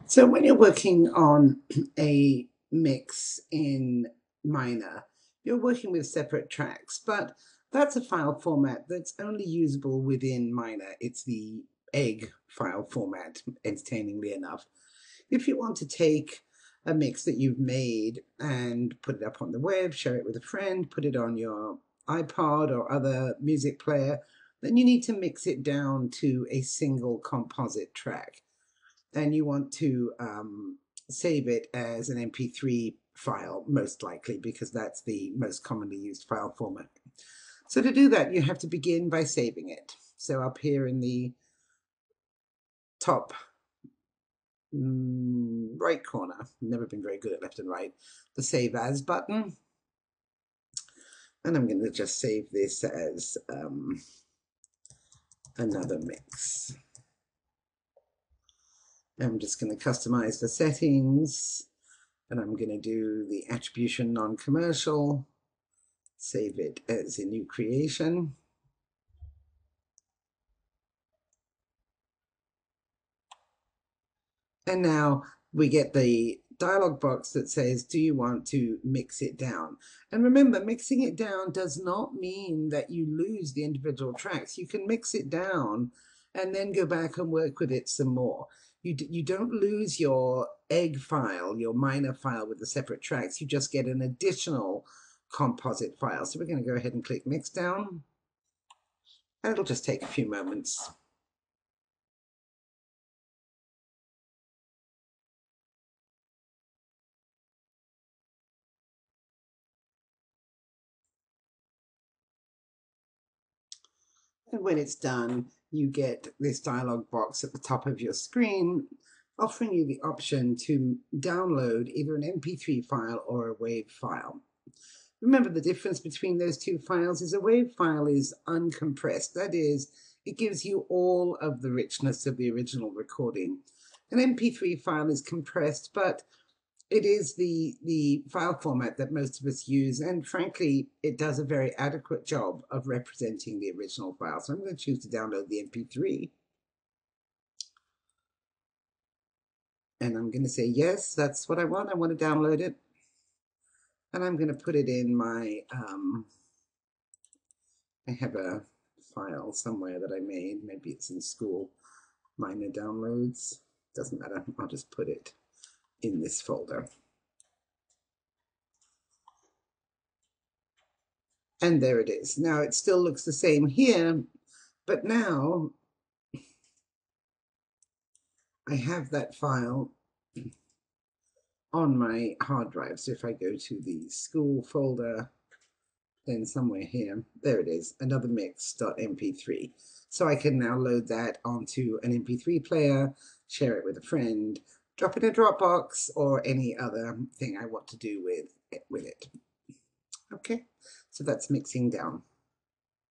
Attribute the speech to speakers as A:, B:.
A: So when you're working on a mix in Myna, you're working with separate tracks, but that's a file format that's only usable within Myna. It's the egg file format, entertainingly enough. If you want to take a mix that you've made and put it up on the web, share it with a friend, put it on your iPod or other music player, then you need to mix it down to a single composite track. And you want to save it as an MP3 file, most likely, because that's the most commonly used file format. So to do that, you have to begin by saving it. So up here in the top right corner, never been very good at left and right, the Save As button. And I'm going to just save this as another mix. I'm just going to customize the settings, and I'm going to do the attribution non-commercial, save it as a new creation. And now we get the dialog box that says, do you want to mix it down? And remember, mixing it down does not mean that you lose the individual tracks. You can mix it down and then go back and work with it some more. You don't lose your egg file, your Myna file with the separate tracks. You just get an additional composite file. So we're going to go ahead and click Mixdown, and it'll just take a few moments. And when it's done, you get this dialog box at the top of your screen offering you the option to download either an MP3 file or a WAV file. Remember, the difference between those two files is a WAV file is uncompressed. That is, it gives you all of the richness of the original recording. An MP3 file is compressed, but it is the file format that most of us use, and frankly, it does a very adequate job of representing the original file. So I'm going to choose to download the MP3. And I'm going to say, yes, that's what I want. I want to download it. And I'm going to put it in my, I have a file somewhere that I made. Maybe it's in school. Myna downloads. Doesn't matter. I'll just put it in this folder. And there it is. Now it still looks the same here, but now I have that file on my hard drive. So if I go to the school folder, then somewhere here, there it is, another mix.mp3. So I can now load that onto an MP3 player, share it with a friend, drop it in a Dropbox, or any other thing I want to do with it. Okay, so that's mixing down.